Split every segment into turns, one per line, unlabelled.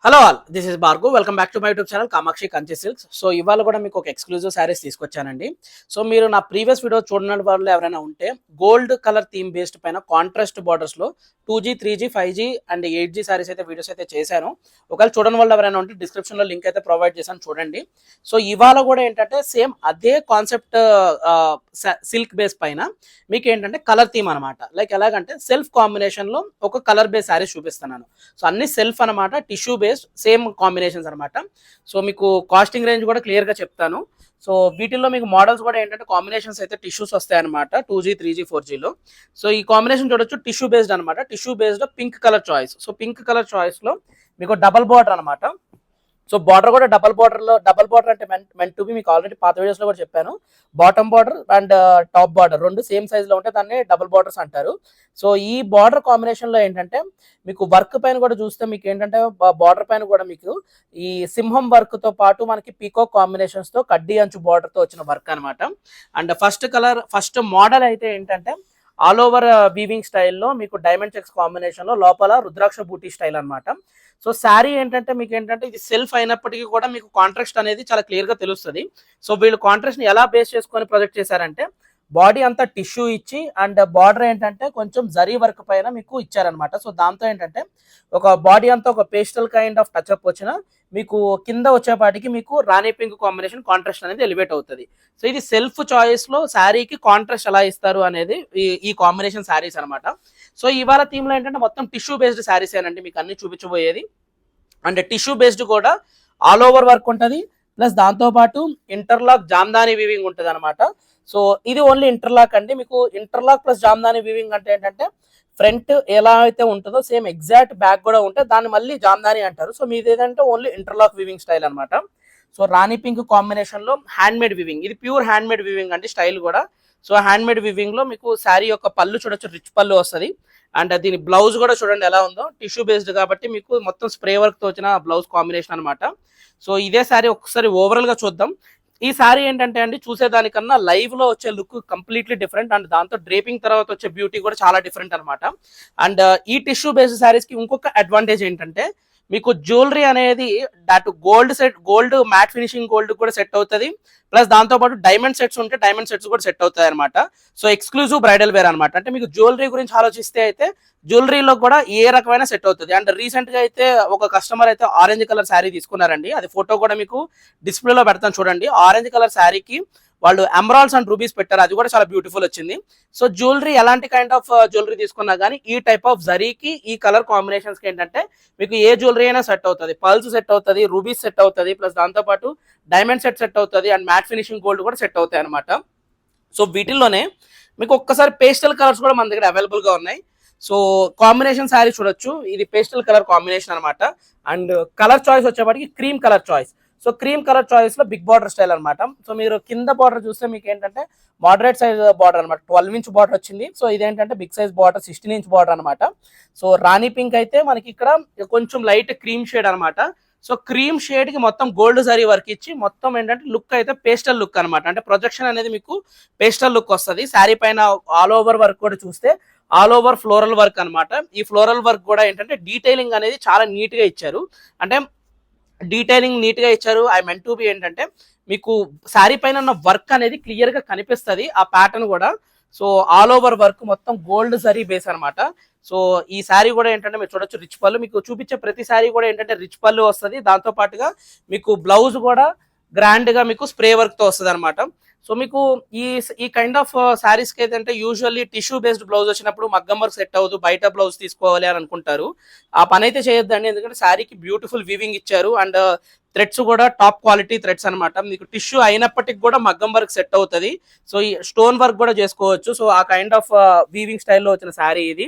Hello all, this is Bhargav. Welcome back to my YouTube channel Kamakshi Kanchi silks. So ఇవాళ కూడా మీకు ఒక ఎక్స్క్లూజివ్ శారీస్ తీసుకొచ్చానండి. సో మీరు నా ప్రీవియస్ వీడియో చూడని వాళ్ళు ఎవరైనా ఉంటే గోల్డ్ కలర్ థీమ్ బేస్డ్ పైన కాంట్రాస్ట్ బార్డర్స్లో 2G 3G 5G and 8G saris అయితే వీడియోస్ అయితే చేశాను. ఒకవేళ చూడని వాళ్ళు ఎవరైనా ఉంటే డిస్క్రిప్షన్లో లింక్ అయితే ప్రొవైడ్ చేశాను, చూడండి. సో ఇవాళ కూడా ఏంటంటే సేమ్ అదే కాన్సెప్ట్ సిల్క్ బేస్ పైన మీకు ఏంటంటే కలర్ థీమ్ అనమాట. లైక్ ఎలాగంటే సెల్ఫ్ కాంబినేషన్లో ఒక కలర్ బేస్ శారీస్ చూపిస్తున్నాను. సో అన్ని సెల్ఫ్ అనమాట, టిష్యూ బేస్డ్ సేమ్ కాంబినేషన్స్ అనమాట. సో మీకు కాస్టింగ్ రేంజ్ కూడా క్లియర్గా చెప్తాను. సో వీటిల్లో మీకు మోడల్స్ కూడా ఏంటంటే కాంబినేషన్స్ అయితే టిష్యూస్ వస్తాయి అనమాట 2G 3G 4Gలో. సో ఈ కాంబినేషన్ చూడొచ్చు, టిష్యూ బేస్డ్ అనమాట. Tissue based pink colour choice. So pink colour చాయిస్లో మీకు డబల్ బార్డర్ అనమాట. సో బార్డర్ కూడా డబల్ బార్డర్ అంటే మెంట్ టు బి, మీకు ఆల్రెడీ పాత వీడియోస్లో కూడా చెప్పాను. Bottom border and top border రెండు సేమ్ సైజ్లో ఉంటే దాన్ని డబల్ బార్డర్స్ అంటారు. సో ఈ బార్డర్ కాంబినేషన్లో ఏంటంటే మీకు వర్క్ పైన కూడా చూస్తే మీకు ఏంటంటే బార్డర్ పైన కూడా మీకు ఈ సింహం వర్క్తో పాటు మనకి పీకాక్ కాంబినేషన్స్తో కడ్డీ అంచు బార్డర్తో వచ్చిన వర్క్ అనమాట. అండ్ ఫస్ట్ మోడల్ అయితే ఏంటంటే ఆల్ ఓవర్ వీవింగ్ స్టైల్లో మీకు డైమండ్ చెక్స్ కాంబినేషన్లో లోపల రుద్రాక్ష బూటీ స్టైల్ అనమాట. సో శారీ ఏంటంటే మీకు ఏంటంటే ఇది సెల్ఫ్ అయినప్పటికీ కూడా మీకు కాంట్రాస్ట్ అనేది చాలా క్లియర్గా తెలుస్తుంది. సో వీళ్ళు కాంట్రాస్ట్ని ఎలా బేస్ చేసుకొని ప్రొజెక్ట్ చేశారంటే బాడీ అంతా టిష్యూ ఇచ్చి అండ్ బార్డర్ ఏంటంటే కొంచెం జరీ వర్క్ పైన మీకు ఇచ్చారనమాట. సో దాంతో ఏంటంటే ఒక బాడీ అంతా ఒక పేస్టల్ కైండ్ ఆఫ్ టచ్అప్ వచ్చిన మీకు కింద వచ్చేపాటికి మీకు రాణి పింక్ కాంబినేషన్ కాంట్రాస్ట్ అనేది ఎలివేట్ అవుతుంది. సో ఇది సెల్ఫ్ చాయిస్లో శారీకి కాంట్రాస్ట్ ఎలా ఇస్తారు అనేది ఈ కాంబినేషన్ శారీస్ అనమాట. సో ఇవాళ థీమ్లో ఏంటంటే మొత్తం టిష్యూ బేస్డ్ శారీస్ ఏనండి మీకు అన్ని చూపించబోయేది. అండ్ టిష్యూ బేస్డ్ కూడా ఆల్ ఓవర్ వర్క్ ఉంటుంది, ప్లస్ దాంతోపాటు ఇంటర్లాక్ జామ్దాని వీవింగ్ ఉంటుంది అనమాట. సో ఇది ఓన్లీ ఇంటర్లాక్ అండి. మీకు ఇంటర్లాక్ ప్లస్ జామ్దాని వీవింగ్ అంటే ఏంటంటే ఫ్రంట్ ఎలా అయితే ఉంటుందో సేమ్ ఎగ్జాక్ట్ బ్యాక్ కూడా ఉంటే దాన్ని మళ్ళీ జామ్దాని అంటారు. సో మీది ఏదంటే ఓన్లీ ఇంటర్లాక్ వీవింగ్ స్టైల్ అనమాట. సో రాణి పింక్ కాంబినేషన్లో హ్యాండ్మేడ్ వీవింగ్, ఇది ప్యూర్ హ్యాండ్మేడ్ వీవింగ్ అంటే స్టైల్ కూడా. సో హ్యాండ్మేడ్ వీవింగ్లో మీకు శారీ యొక్క పళ్ళు చూడొచ్చు, రిచ్ పళ్ళు వస్తుంది. అండ్ దీని బ్లౌజ్ కూడా చూడండి ఎలా ఉందో, టిష్యూ బేస్డ్ కాబట్టి మీకు మొత్తం స్ప్రే వర్క్తో వచ్చిన బ్లౌజ్ కాంబినేషన్ అనమాట. సో ఇదే శారీ ఒకసారి ఓవరాల్గా చూద్దాం. ఈ శారీ ఏంటంటే అండి చూసేదానికన్నా లైవ్లో వచ్చే లుక్ కంప్లీట్లీ డిఫరెంట్, అండ్ దాంతో డ్రేపింగ్ తర్వాత వచ్చే బ్యూటీ కూడా చాలా డిఫరెంట్ అనమాట. అండ్ ఈ టిష్యూ బేస్డ్ శారీస్కి ఇంకొక అడ్వాంటేజ్ ఏంటంటే మీకు జ్యువెలరీ అనేది that gold matte finishing gold కూడా సెట్ అవుతుంది, ప్లస్ దాంతోపాటు డైమండ్ సెట్స్ ఉంటే డైమండ్ సెట్స్ కూడా సెట్ అవుతాయి అనమాట. సో ఎక్స్క్లూజివ్ బ్రైడల్ వేర్ అనమాట. అంటే మీకు జ్యువెలరీ గురించి ఆలోచిస్తే అయితే జ్యువెలరీలో కూడా ఏ రకమైన సెట్ అవుతుంది. అండ్ రీసెంట్గా అయితే ఒక కస్టమర్ అయితే ఆరెంజ్ కలర్ శారీ తీసుకున్నారండి, అది ఫోటో కూడా మీకు డిస్ప్లేలో పెడతాను చూడండి. ఆరెంజ్ కలర్ శారీకి వాళ్ళు ఎమరాల్డ్స్ అండ్ రూబీస్ పెట్టారు, అది కూడా చాలా బ్యూటిఫుల్ వచ్చింది. సో జ్యువెలరీ ఎలాంటి కైండ్ ఆఫ్ జ్యువెలరీ తీసుకున్నా కానీ ఈ టైప్ ఆఫ్ జరీకి ఈ కలర్ కాంబినేషన్స్కి ఏంటంటే మీకు ఏ జ్యువెలరీ అయినా సెట్ అవుతుంది. పర్ల్స్ సెట్ అవుతుంది, రూబీస్ సెట్ అవుతుంది, ప్లస్ దాంతోపాటు డైమండ్ సెట్ అవుతుంది, అండ్ మ్యాట్ ఫినిషింగ్ గోల్డ్ కూడా సెట్ అవుతాయి అనమాట. సో వీటిల్లోనే మీకు ఒక్కసారి పేస్టల్ కలర్స్ కూడా మన దగ్గర అవైలబుల్గా ఉన్నాయి. సో కాంబినేషన్ శారీ చూడొచ్చు, ఇది పేస్టల్ కలర్ కాంబినేషన్ అనమాట. అండ్ కలర్ చాయిస్ వచ్చేప్పటికి cream colour choice. So cream colour choice లో బిగ్ బార్డర్ స్టైల్ అనమాట. సో మీరు కింద బార్డర్ చూస్తే మీకు ఏంటంటే మోడరేట్ సైజ్ బార్డర్ అనమాట, 12 ఇంచ్ బార్డర్ వచ్చింది. సో ఇదేంటంటే big size border 16 inch border అనమాట. సో రాణి పింక్ అయితే మనకి ఇక్కడ కొంచెం లైట్ క్రీమ్ షేడ్ అనమాట. సో క్రీమ్ షేడ్ కి మొత్తం గోల్డ్ జరీ వర్క్ ఇచ్చి మొత్తం ఏంటంటే లుక్ అయితే పేస్టల్ లుక్ అనమాట. అంటే ప్రొజెక్షన్ అనేది మీకు పేస్టల్ లుక్ వస్తుంది. శారీ పైన ఆల్ ఓవర్ వర్క్ కూడా చూస్తే ఆల్ ఓవర్ ఫ్లోరల్ వర్క్ అనమాట. ఈ ఫ్లోరల్ వర్క్ కూడా ఏంటంటే డీటెయిలింగ్ అనేది చాలా నీట్ గా ఇచ్చారు. అంటే డీటెయిలింగ్ నీట్ గా ఇచ్చారు. ఐ మెంట్ టు బి ఏంటంటే మీకు శారీ పైన ఉన్న వర్క్ అనేది క్లియర్ గా కనిపిస్తుంది, ఆ ప్యాటర్న్ కూడా. సో ఆల్ ఓవర్ వర్క్ మొత్తం గోల్డ్ జరీ బేస్ అనమాట. సో ఈ శారీ కూడా ఏంటంటే మీరు చూడొచ్చు రిచ్ పళ్ళు, మీకు చూపించే ప్రతి శారీ కూడా ఏంటంటే రిచ్ పళ్ళు వస్తుంది. దాంతో పాటుగా మీకు బ్లౌజ్ కూడా గ్రాండ్ గా మీకు స్ప్రే వర్క్ తో వస్తుంది అనమాట. సో మీకు ఈ కైండ్ ఆఫ్ శారీస్ కి అయితే యూజువల్లీ టిష్యూ బేస్డ్ బ్లౌజ్ వచ్చినప్పుడు మగ్గం వర్క్ సెట్ అవ్వదు, బయట బ్లౌజ్ తీసుకోవాలి అని అనుకుంటారు. ఆ పని అయితే చేయొద్దండి, ఎందుకంటే శారీకి బ్యూటిఫుల్ వీవింగ్ ఇచ్చారు. అండ్ థ్రెడ్స్ కూడా టాప్ క్వాలిటీ థ్రెడ్స్ అనమాట. మీకు టిష్యూ అయినప్పటికి కూడా మగ్గం వర్క్ సెట్ అవుతుంది. సో ఈ స్టోన్ వర్క్ కూడా చేసుకోవచ్చు. సో ఆ కైండ్ ఆఫ్ వీవింగ్ స్టైల్లో వచ్చిన శారీ ఇది.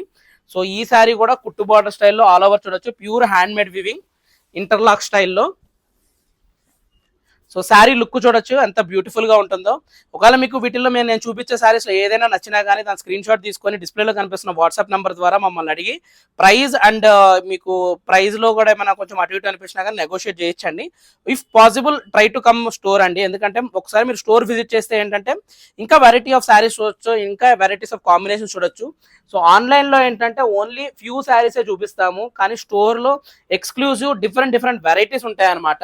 సో ఈ శారీ కూడా కుట్టు బార్డర్ స్టైల్లో ఆల్ ఓవర్ చూడొచ్చు, pure hand made weaving interlock స్టైల్లో. సో శారీ లుక్ చూడొచ్చు ఎంత బ్యూటిఫుల్ గా ఉంటుందో. ఒకవేళ మీకు వీటిల్లో నేను చూపించే శారీస్ లో ఏదైనా నచ్చినా కానీ దాని స్క్రీన్ షాట్ తీసుకొని డిస్ప్లేలో కనిపిస్తున్న వాట్సాప్ నెంబర్ ద్వారా మమ్మల్ని అడిగి ప్రైస్ అండ్ మీకు ప్రైస్ లో కూడా ఏమైనా కొంచెం అటు ఇటు అనిపించినా కానీ నెగోషియేట్ చేయొచ్చండి. If possible try to come store అండి, ఎందుకంటే ఒకసారి మీరు స్టోర్ విజిట్ చేస్తే ఏంటంటే ఇంకా వెరైటీ ఆఫ్ శారీస్ చూడొచ్చు, ఇంకా వెరైటీస్ ఆఫ్ కాంబినేషన్ చూడొచ్చు. సో ఆన్లైన్ లో ఏంటంటే ఓన్లీ ఫ్యూ శారీసే చూపిస్తాము, కానీ స్టోర్ లో ఎక్స్క్లూజివ్ డిఫరెంట్ వెరైటీస్ ఉంటాయి అనమాట.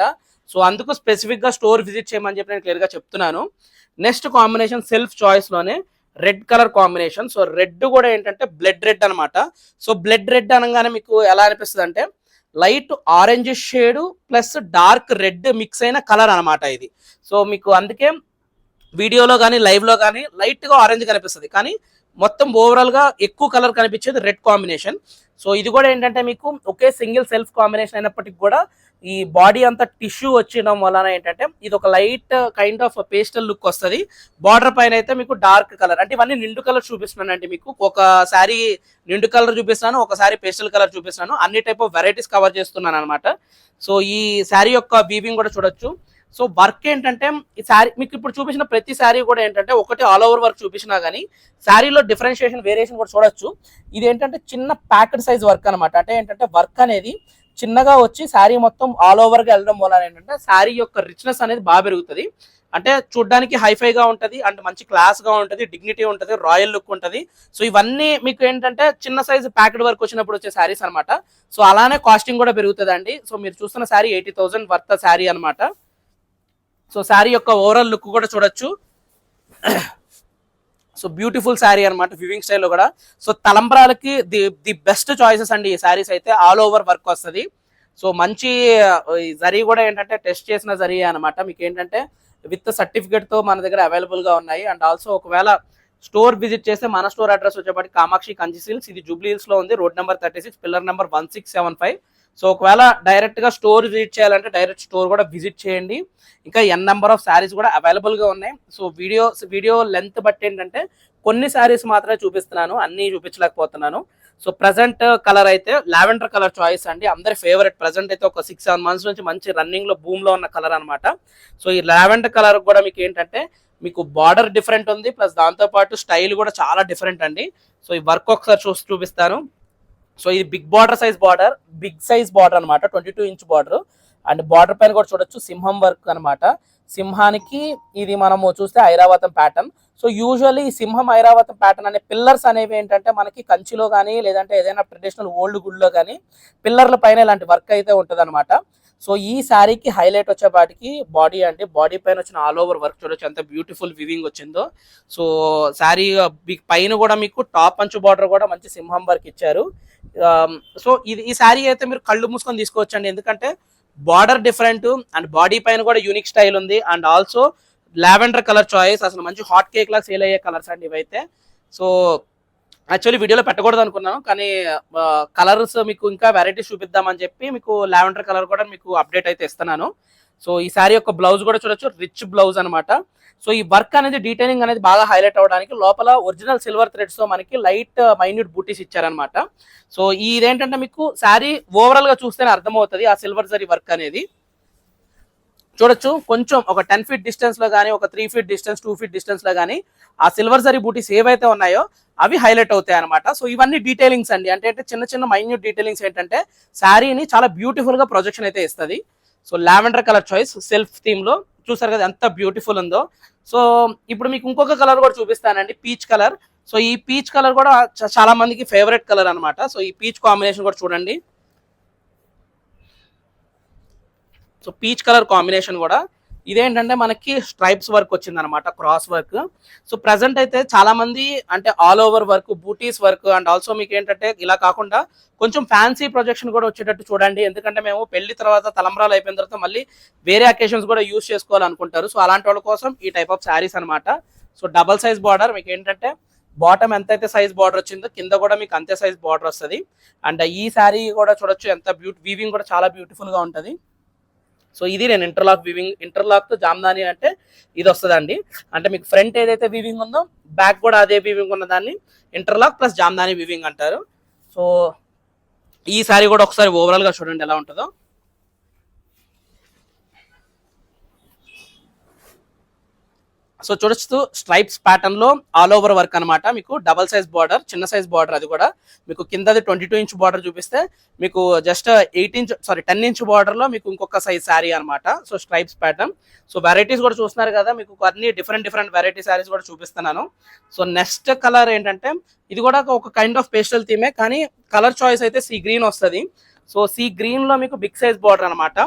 సో అందుకు స్పెసిఫిక్ గా స్టోర్ విజిట్ చేయమని చెప్పి నేను క్లియర్ గా చెప్తున్నాను. నెక్స్ట్ కాంబినేషన్ సెల్ఫ్ చాయిస్ లోనే red colour combination. So red కూడా ఏంటంటే బ్లడ్ రెడ్ అనమాట. సో బ్లడ్ రెడ్ అనగానే మీకు ఎలా అనిపిస్తుంది అంటే light orange shade plus dark red mix అయిన కలర్ అనమాట ఇది. సో మీకు అందుకే వీడియోలో కానీ లైవ్ లో కానీ లైట్ గా ఆరెంజ్ కనిపిస్తుంది, కానీ మొత్తం ఓవరాల్ గా ఎక్కువ కలర్ కనిపించేది రెడ్ కాంబినేషన్. సో ఇది కూడా ఏంటంటే మీకు ఒకే సింగిల్ సెల్ఫ్ కాంబినేషన్ అయినప్పటికీ కూడా ఈ బాడీ అంతా టిష్యూ వచ్చడం వలన ఏంటంటే ఇది ఒక light kind of pastel look వస్తుంది. బార్డర్ పైన అయితే మీకు డార్క్ కలర్, అంటే ఇవన్నీ నిండు కలర్ చూపిస్తున్నాను అండి. మీకు ఒక శారీ నిండు కలర్ చూపిస్తున్నాను, ఒక శారీ పేస్టల్ కలర్ చూపిస్తున్నాను, అన్ని టైప్ ఆఫ్ వెరైటీస్ కవర్ చేస్తున్నాను అనమాట. సో ఈ శారీ యొక్క వీవింగ్ కూడా చూడొచ్చు. సో వర్క్ ఏంటంటే ఈ శారీ మీకు ఇప్పుడు చూపించిన ప్రతి శారీ కూడా ఏంటంటే ఒకటి ఆల్ ఓవర్ వర్క్ చూపించినా కానీ శారీలో డిఫరెన్షియేషన్ వేరియేషన్ కూడా చూడొచ్చు. ఇది ఏంటంటే చిన్న ప్యాకెట్ సైజ్ వర్క్ అనమాట. అంటే ఏంటంటే వర్క్ అనేది చిన్నగా వచ్చి శారీ మొత్తం ఆల్ ఓవర్ గా వెళ్ళడం వల్ల ఏంటంటే శారీ యొక్క రిచ్నెస్ అనేది బాగా పెరుగుతుంది. అంటే చూడడానికి హైఫైగా ఉంటుంది, అంటే మంచి క్లాస్ గా ఉంటుంది, డిగ్నిటీ ఉంటుంది, రాయల్ లుక్ ఉంటుంది. సో ఇవన్నీ మీకు ఏంటంటే చిన్న సైజ్ ప్యాకెట్ వర్క్ వచ్చినప్పుడు వచ్చే శారీస్ అనమాట. సో అలానే కాస్టింగ్ కూడా పెరుగుతుంది అండి. సో మీరు చూస్తున్న శారీ 80,000 వర్త్ శారీ అనమాట. సో శారీ యొక్క ఓవరాల్ లుక్ కూడా చూడొచ్చు. సో బ్యూటిఫుల్ శారీ అనమాట వివింగ్ స్టైల్లో కూడా. సో తలంబ్రాలకి ది బెస్ట్ చాయిసెస్ అండి ఈ శారీస్ అయితే. ఆల్ ఓవర్ వర్క్ వస్తుంది. సో మంచి జరీ కూడా ఏంటంటే టెస్ట్ చేసిన జరీ అనమాట. మీకు ఏంటంటే విత్ సర్టిఫికేట్ తో మన దగ్గర అవైలబుల్ గా ఉన్నాయి. అండ్ ఆల్సో ఒకవేళ స్టోర్ విజిట్ చేస్తే మన స్టోర్ అడ్రస్ వచ్చేప్పటికి కామాక్షి కంచి సిల్క్స్, ఇది జూబ్లీ హిల్స్ లో ఉంది, road number 36, pillar number 1675. So ఒకవేళ డైరెక్ట్ గా స్టోర్ విజిట్ చేయాలంటే డైరెక్ట్ స్టోర్ కూడా విజిట్ చేయండి. ఇంకా ఎన్ నెంబర్ ఆఫ్ శారీస్ కూడా అవైలబుల్ గా ఉన్నాయి. సో వీడియో లెంత్ బట్టి ఏంటంటే కొన్ని శారీస్ మాత్రమే చూపిస్తున్నాను, అన్ని చూపించలేకపోతున్నాను. సో ప్రజెంట్ కలర్ అయితే లావెండర్ కలర్ చాయిస్ అండి, అందరి ఫేవరెట్. ప్రజెంట్ అయితే ఒక 6-7 months నుంచి మంచి రన్నింగ్ లో బూమ్ లో ఉన్న కలర్ అనమాట. సో ఈ లావెండర్ కలర్ కూడా మీకు ఏంటంటే మీకు బార్డర్ డిఫరెంట్ ఉంది, ప్లస్ దాంతో పాటు స్టైల్ కూడా చాలా డిఫరెంట్ అండి. సో ఈ వర్క్ ఒకసారి చూపిస్తాను. సో ఇది బిగ్ సైజ్ బార్డర్ అనమాట, 22 inch బార్డర్. అండ్ బార్డర్ పైన కూడా చూడొచ్చు సింహం వర్క్ అనమాట. సింహానికి ఇది మనము చూస్తే ఐరావతం ప్యాటర్న్. సో యూజువల్లీ ఈ సింహం ఐరావతం ప్యాటర్న్ అనే పిల్లర్స్ అనేవి ఏంటంటే మనకి కంచిలో కానీ లేదంటే ఏదైనా ట్రెడిషనల్ ఓల్డ్ గుడ్లో కానీ పిల్లర్ల పైన ఇలాంటి వర్క్ అయితే ఉంటుంది అనమాట. సో ఈ శారీకి హైలైట్ వచ్చేపాటికి బాడీ అండి. బాడీ పైన వచ్చిన ఆల్ ఓవర్ వర్క్ చూడొచ్చు ఎంత బ్యూటిఫుల్ వివింగ్ వచ్చిందో. సో శారీ పైన కూడా మీకు టాప్ అంచు బార్డర్ కూడా మంచి సింహం వర్క్ ఇచ్చారు. సో ఈ శారీ అయితే మీరు కళ్ళు మూసుకొని తీసుకోవచ్చండి, ఎందుకంటే బార్డర్ డిఫరెంట్ అండ్ బాడీ పైన కూడా యూనిక్ స్టైల్ ఉంది. And also lavender colour choice, అసలు మంచి హాట్ కేక్ లాగా సేల్ అయ్యే కలర్స్ అండి ఇవైతే. సో యాక్చువల్లీ వీడియోలో పెట్టకూడదు అనుకున్నాను, కానీ కలర్స్ మీకు ఇంకా వెరైటీస్ చూపిద్దామని చెప్పి మీకు లావెండర్ కలర్ కూడా మీకు అప్డేట్ అయితే ఇస్తున్నాను. సో ఈ శారీ యొక్క బ్లౌజ్ కూడా చూడొచ్చు, రిచ్ బ్లౌజ్ అనమాట. సో ఈ వర్క్ అనేది డీటెయిలింగ్ అనేది బాగా హైలైట్ అవ్వడానికి లోపల ఒరిజినల్ సిల్వర్ థ్రెడ్స్ తో మనకి లైట్ మైన్యూట్ బూటీస్ ఇచ్చారనమాట. సో ఇదేంటంటే మీకు శారీ ఓవరాల్ గా చూస్తేనే అర్థమవుతుంది ఆ సిల్వర్ జరీ వర్క్ అనేది. చూడొచ్చు కొంచెం ఒక 10 feet డిస్టెన్స్ లో కానీ, ఒక 3 feet డిస్టెన్స్, 2 feet డిస్టెన్స్ లో కానీ ఆ సిల్వర్ జరీ బూటీస్ ఏవైతే ఉన్నాయో అవి హైలైట్ అవుతాయి అనమాట. సో ఇవన్నీ డీటెయిలింగ్స్ అండి, అంటే చిన్న మైన్యూట్ డీటెయిలింగ్స్ ఏంటంటే శారీని చాలా బ్యూటిఫుల్ గా ప్రొజెక్షన్ అయితే ఇస్తుంది. So lavender colour choice self theme లో చూసారు కదా ఎంత బ్యూటిఫుల్ ఉందో. సో ఇప్పుడు మీకు ఇంకొక కలర్ కూడా చూపిస్తానండి, పీచ్ కలర్. సో ఈ పీచ్ కలర్ కూడా చాలా మందికి ఫేవరెట్ కలర్ అనమాట. సో ఈ పీచ్ కాంబినేషన్ కూడా చూడండి. సో పీచ్ కలర్ కాంబినేషన్ కూడా ఇదేంటంటే మనకి స్ట్రైప్స్ వర్క్ వచ్చింది అనమాట, క్రాస్ వర్క్. సో ప్రజెంట్ అయితే చాలా మంది అంటే ఆల్ ఓవర్ వర్క్, బూటీస్ వర్క్ అండ్ ఆల్సో మీకు ఏంటంటే ఇలా కాకుండా కొంచెం ఫ్యాన్సీ ప్రొజెక్షన్ కూడా వచ్చేటట్టు చూడండి, ఎందుకంటే మేము పెళ్లి తర్వాత తలంబ్రాలు అయిపోయిన తర్వాత మళ్ళీ వేరే అకేషన్స్ కూడా యూస్ చేసుకోవాలనుకుంటారు. సో అలాంటి వాళ్ళ కోసం ఈ టైప్ ఆఫ్ శారీస్ అనమాట. సో డబల్ సైజ్ బార్డర్, మీకు ఏంటంటే బాటమ్ ఎంతైతే సైజ్ బార్డర్ వచ్చిందో కింద కూడా మీకు అంతే సైజ్ బార్డర్ వస్తుంది. అండ్ ఈ శారీ కూడా చూడొచ్చు ఎంత వీవింగ్ కూడా చాలా బ్యూటిఫుల్ గా ఉంటుంది. సో ఇది నేను ఇంటర్లాక్ తో జామ్దాని అంటే ఇది వస్తుందండి. అంటే మీకు ఫ్రంట్ ఏదైతే వీవింగ్ ఉందో బ్యాక్ కూడా అదే వీవింగ్ ఉన్న దాన్ని ఇంటర్లాక్ ప్లస్ జామ్దాని వీవింగ్ అంటారు. సో ఈ శారీ కూడా ఒకసారి ఓవరాల్ గా చూడండి ఎలా ఉంటుందో. సో చూడొచ్చు స్ట్రైప్స్ ప్యాటర్న్ లో ఆల్ ఓవర్ వర్క్ అనమాట. మీకు డబల్ సైజ్ బార్డర్, చిన్న సైజ్ బార్డర్, అది కూడా మీకు కిందది 22 ఇంచ్ బార్డర్ చూపిస్తే మీకు జస్ట్ 10 ఇంచ్ బార్డర్ లో మీకు ఇంకొక సైజ్ శారీ అనమాట. So stripes pattern. So varieties కూడా చూస్తున్నారు కదా, మీకు అన్ని డిఫరెంట్ వెరైటీ శారీస్ కూడా చూపిస్తున్నాను. సో నెక్స్ట్ కలర్ ఏంటంటే ఇది కూడా ఒక కైండ్ ఆఫ్ పేస్టల్ థీమే, కానీ కలర్ చాయిస్ అయితే సీ గ్రీన్ వస్తుంది. సో సీ గ్రీన్ లో మీకు బిగ్ సైజ్ బార్డర్ అనమాట.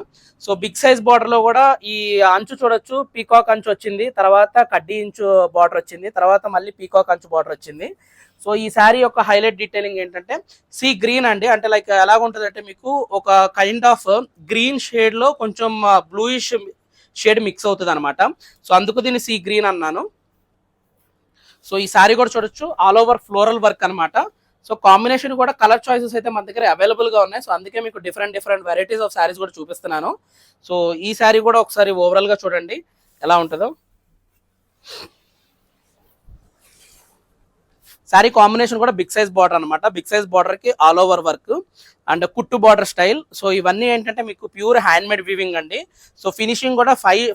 సో బిగ్ సైజ్ బార్డర్ లో కూడా ఈ అంచు చూడొచ్చు, పీకాక్ అంచు వచ్చింది, తర్వాత కడ్డీ ఇంచు బార్డర్ వచ్చింది, తర్వాత మళ్ళీ పీకాక్ అంచు బార్డర్ వచ్చింది. సో ఈ శారీ యొక్క హైలైట్ డీటెయిలింగ్ ఏంటంటే సీ గ్రీన్ అండి. అంటే లైక్ ఎలాగుంటుంది అంటే మీకు ఒక కైండ్ ఆఫ్ గ్రీన్ షేడ్ లో కొంచెం బ్లూయిష్ షేడ్ మిక్స్ అవుతుంది అనమాట. సో అందుకు దీన్ని సీ గ్రీన్ అన్నాను. సో ఈ శారీ కూడా చూడొచ్చు ఆల్ ఓవర్ ఫ్లోరల్ వర్క్ అనమాట. సో కాంబినేషన్ కూడా కలర్ చాయిసెస్ అయితే మన దగ్గర అవైలబుల్ గా ఉన్నాయి. సో అందుకే మీకు డిఫరెంట్ వెరైటీస్ ఆఫ్ శారీస్ కూడా చూపిస్తున్నాను. సో ఈ శారీ కూడా ఒకసారి ఓవరాల్ గా చూడండి ఎలా ఉంటుందో. శారీ కాంబినేషన్ కూడా బిగ్ సైజ్ బార్డర్ అనమాట. బిగ్ సైజ్ బార్డర్ కి ఆల్ ఓవర్ వర్క్ అండ్ కుట్టు బార్డర్ స్టైల్. సో ఇవన్నీ ఏంటంటే మీకు ప్యూర్ హ్యాండ్ మేడ్ వీవింగ్ అండి. సో ఫినిషింగ్ కూడా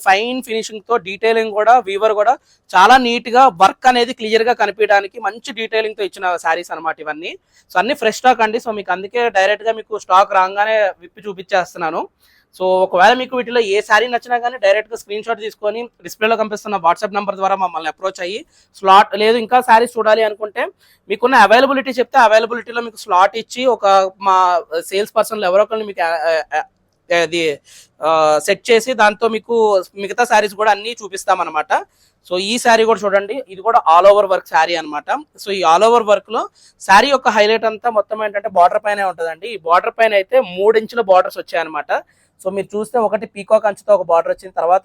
ఫైన్ ఫినిషింగ్ తో, డీటెయిలింగ్ కూడా వీవర్ కూడా చాలా నీట్ గా వర్క్ అనేది క్లియర్ గా కనిపించడానికి మంచి డీటెయిలింగ్ తో ఇచ్చిన శారీస్ అనమాట ఇవన్నీ. సో అన్ని ఫ్రెష్ స్టాక్ అండి. సో మీకు అందుకే డైరెక్ట్ గా మీకు స్టాక్ రాగానే విప్పి చూపించేస్తున్నాను. సో ఒకవేళ మీకు వీటిలో ఏ శారీ నచ్చినా కానీ డైరెక్ట్ గా స్క్రీన్ షాట్ తీసుకొని డిస్ప్లేలో కనిపిస్తున్న వాట్సాప్ నెంబర్ ద్వారా మమ్మల్ని అప్రోచ్ అయ్యి స్లాట్ లేదు ఇంకా శారీస్ చూడాలి అనుకుంటే మీకున్న అవైలబిలిటీ చెప్తే అవైలబిలిటీలో మీకు స్లాట్ ఇచ్చి ఒక మా సేల్స్ పర్సన్లు ఎవరో ఒకరిని మీకు అది సెట్ చేసి దాంతో మీకు మిగతా శారీస్ కూడా అన్ని చూపిస్తామన్నమాట. సో ఈ శారీ కూడా చూడండి, ఇది కూడా ఆల్ ఓవర్ వర్క్ శారీ అనమాట. సో ఈ ఆల్ ఓవర్ వర్క్ లో శారీ యొక్క హైలైట్ అంతా మొత్తం ఏంటంటే బార్డర్ పైన ఉంటుందండి. ఈ బార్డర్ పైన అయితే 3 ఇంచుల బార్డర్స్ వచ్చాయన్నమాట. సో మీరు చూస్తే ఒకటి పీకాక్ అంచుతో ఒక బార్డర్ వచ్చింది, తర్వాత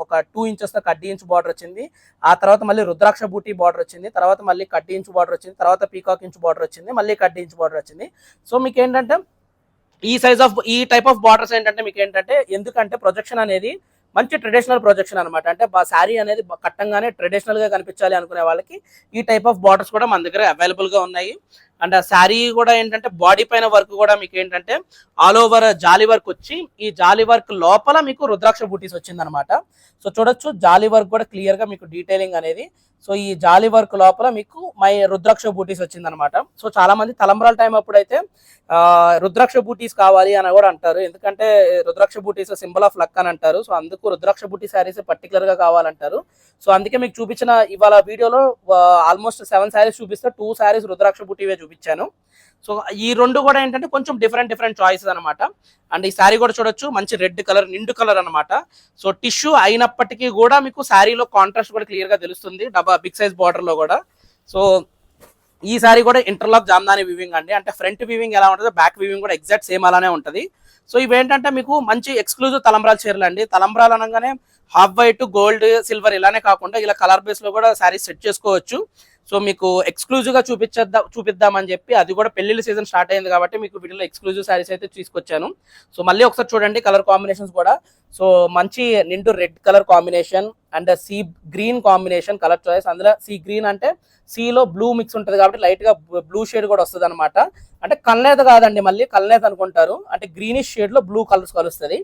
ఒక 2 ఇంచెస్ తో కడ్డీ ఇంచు బార్డర్ వచ్చింది, ఆ తర్వాత మళ్ళీ రుద్రాక్ష బూటీ బార్డర్ వచ్చింది, తర్వాత మళ్ళీ కడ్డీ ఇంచు బార్డర్ వచ్చింది, తర్వాత పీకాక్ ఇంచు బార్డర్ వచ్చింది, మళ్ళీ కడ్డీ ఇంచు బార్డర్ వచ్చింది. సో మీకు ఏంటంటే ఈ టైప్ ఆఫ్ బార్డర్స్ ఏంటంటే మీకు ఏంటంటే ఎందుకంటే ప్రొజెక్షన్ అనేది మంచి ట్రెడిషనల్ ప్రొజెక్షన్ అనమాట. అంటే శారీ అనేది కట్టంగానే ట్రెడిషనల్ గా కనిపించాలి అనుకునే వాళ్ళకి ఈ టైప్ ఆఫ్ బార్డర్స్ కూడా మన దగ్గర అవైలబుల్ గా ఉన్నాయి. అండ్ ఆ శారీ కూడా ఏంటంటే బాడీ పైన వర్క్ కూడా మీకు ఏంటంటే ఆల్ ఓవర్ జాలీ వర్క్ వచ్చి ఈ జాలీ వర్క్ లోపల మీకు రుద్రాక్ష బూటీస్ వచ్చింది అనమాట. సో చూడొచ్చు జాలీ వర్క్ కూడా క్లియర్ గా మీకు డీటెయిలింగ్ అనేది. సో ఈ జాలీ వర్క్ లోపల మీకు రుద్రాక్ష బూటీస్ వచ్చింది అనమాట. సో చాలా మంది తలంబ్రాల టైం అప్పుడైతే రుద్రాక్ష బూటీస్ కావాలి అని కూడా అంటారు, ఎందుకంటే రుద్రాక్ష బూటీస్ సింబల్ ఆఫ్ లక్ అని అంటారు. సో అందుకు రుద్రాక్ష బూటీ శారీస్ పర్టికులర్ గా కావాలంటారు. సో అందుకే మీకు చూపించిన ఇవాళ వీడియోలో ఆల్మోస్ట్ 7 శారీస్ చూపిస్తే 2 శారీస్ రుద్రాక్ష బూటీవే చూపించాను. సో ఈ 2 కూడా ఏంటంటే కొంచెం డిఫరెంట్ చాయిసెస్ అనమాట. అండ్ ఈ శారీ కూడా చూడొచ్చు మంచి రెడ్ కలర్, నిండు కలర్ అనమాట. సో టిష్యూ అయినప్పటికీ కూడా మీకు శారీలో కాంట్రాస్ట్ కూడా క్లియర్ గా తెలుస్తుంది బిగ్ సైజ్ బార్డర్ లో కూడా. సో ఈ శారీ కూడా ఇంటర్లాక్ జామ్దాని వీవింగ్ అండి. అంటే ఫ్రంట్ వీవింగ్ ఎలా ఉంటుందో బ్యాక్ వీవింగ్ కూడా ఎగ్జాక్ట్ సేమ్ అలానే ఉంటుంది. సో ఇవేంటంటే మీకు మంచి ఎక్స్క్లూజివ్ తలంబ్రాల చీరలు అండి. తలంబ్రాలు అనగానే హాఫ్ వైట్, గోల్డ్, సిల్వర్ ఇలానే కాకుండా ఇలా కలర్ బేస్ లో కూడా శారీస్ సెట్ చేసుకోవచ్చు. సో మీకు ఎక్స్క్లూజివ్ గా చూపిద్దామని చెప్పి, అది కూడా పెళ్లిళ్ళ సీజన్ స్టార్ట్ అయింది కాబట్టి మీకు వీటిలో ఎక్స్క్లూజివ్ శారీస్ అయితే తీసుకొచ్చాను. సో మళ్ళీ ఒకసారి చూడండి కలర్ కాంబినేషన్స్ కూడా. సో మంచి నిండు red colour combination and sea green combination colour choice. అందులో సీ గ్రీన్ అంటే సీలో బ్లూ మిక్స్ ఉంటుంది కాబట్టి లైట్ గా బ్లూ షేడ్ కూడా వస్తుంది అనమాట. అంటే కల్నేత కాదండి, మళ్ళీ కల్నేత అనుకుంటారు, అంటే గ్రీనిష్ షేడ్ లో బ్లూ కలర్స్ కలుస్తుంది.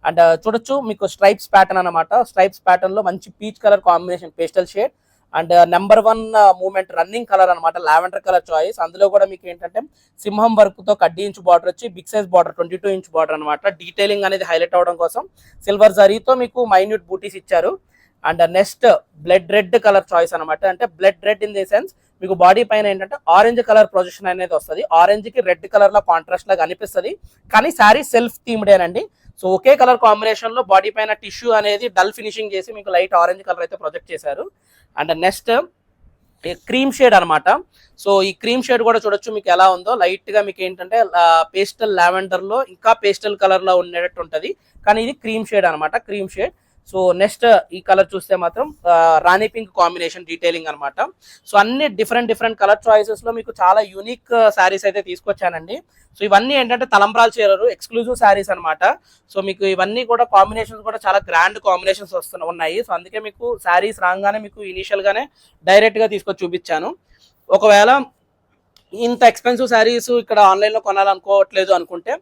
అండ్ చూడొచ్చు మీకు స్ట్రైప్స్ ప్యాటర్న్ అనమాట. స్ట్రైప్స్ ప్యాటర్న్ లో మంచి peach colour combination pastel shade and number 1 moment running colour అనమాట, లావెండర్ కలర్ చాయిస్. అందులో కూడా మీకు ఏంటంటే సింహం వర్క్ తో కడ్డీ ఇంచు బార్డర్ వచ్చి big size border 22 inch border అనమాట. డీటెయిలింగ్ అనేది హైలైట్ అవడం కోసం సిల్వర్ జరీతో మీకు మైన్యూట్ బూటీస్ ఇచ్చారు. And next blood red colour choice అనమాట. అంటే blood red in the sense మీకు బాడీ పైన ఏంటంటే ఆరెంజ్ కలర్ ప్రొజెక్షన్ అనేది వస్తుంది. ఆరెంజ్ కి రెడ్ కలర్ లో కాంట్రాస్ట్ లాగా అనిపిస్తుంది, కానీ శారీ సెల్ఫ్ థీమ్డేనండి. సో ఒకే కలర్ కాంబినేషన్ లో బాడీ పైన టిష్యూ అనేది డల్ ఫినిషింగ్ చేసి మీకు లైట్ ఆరెంజ్ కలర్ అయితే ప్రొజెక్ట్ చేశారు. అండ్ నెక్స్ట్ క్రీమ్ షేడ్ అనమాట. సో ఈ క్రీమ్ షేడ్ కూడా చూడొచ్చు మీకు ఎలా ఉందో. లైట్ గా మీకు ఏంటంటే పేస్టల్ లావెండర్ లో ఇంకా పేస్టల్ కలర్ లో ఉండేటట్టు ఉంటది, కానీ ఇది క్రీమ్ షేడ్ అనమాట, క్రీమ్ షేడ్. సో నెక్స్ట్ ఈ కలర్ చూస్తే మాత్రం రాణి పింక్ కాంబినేషన్ డీటెయిలింగ్ అనమాట. సో అన్ని డిఫరెంట్ కలర్ చాయిసెస్ లో మీకు చాలా యూనిక్ శారీస్ అయితే తీసుకొచ్చానండి. సో ఇవన్నీ ఏంటంటే తలంబ్రాల చీరలు ఎక్స్క్లూజివ్ శారీస్ అనమాట. సో మీకు ఇవన్నీ కూడా కాంబినేషన్స్ కూడా చాలా గ్రాండ్ కాంబినేషన్స్ ఉన్నాయి. సో అందుకే మీకు శారీస్ రాగానే మీకు ఇనీషియల్ గానే డైరెక్ట్ గా తీసుకొచ్చి చూపించాను. ఒకవేళ ఇంత ఎక్స్పెన్సివ్ శారీస్ ఇక్కడ ఆన్లైన్లో కొనాలనుకోవట్లేదు అనుకుంటే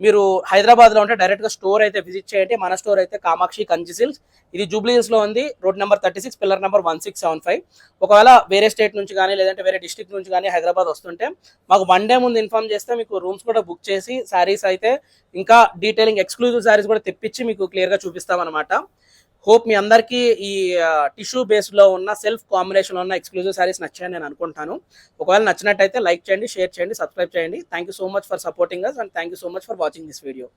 మీరు హైదరాబాద్లో ఉంటే డైరెక్ట్గా స్టోర్ అయితే విజిట్ చేయండి. మన స్టోర్ అయితే కామాక్షి కంచి సిల్క్స్, ఇది జూబ్లీ హిల్స్లో ఉంది, రోడ్ నెంబర్ 36, పిల్లర్ నెంబర్ 1675. ఒకవేళ వేరే స్టేట్ నుంచి కానీ లేదంటే వేరే డిస్ట్రిక్ట్ నుంచి కానీ హైదరాబాద్ వస్తుంటే మాకు 1 డే ముందు ఇన్ఫార్మ్ చేస్తే మీకు రూమ్స్ కూడా బుక్ చేసి శారీస్ అయితే ఇంకా డీటెయిలింగ్ ఎక్స్క్లూజివ్ శారీస్ కూడా తెప్పించి మీకు క్లియర్గా చూపిస్తామన్నమాట. హోప్ మీ అందరికీ ఈ టిష్యూ బేస్డ్లో ఉన్న సెల్ఫ్ కాంబినేషన్లో ఉన్న ఎక్స్క్లూజివ్ శారీస్ నచ్చాయని నేను అనుకుంటాను. ఒకవేళ నచ్చినట్టయితే లైక్ చేయండి, షేర్ చేయండి, సబ్స్క్రైబ్ చేయండి. Thank you so much for supporting us and thank you so much for watching this video.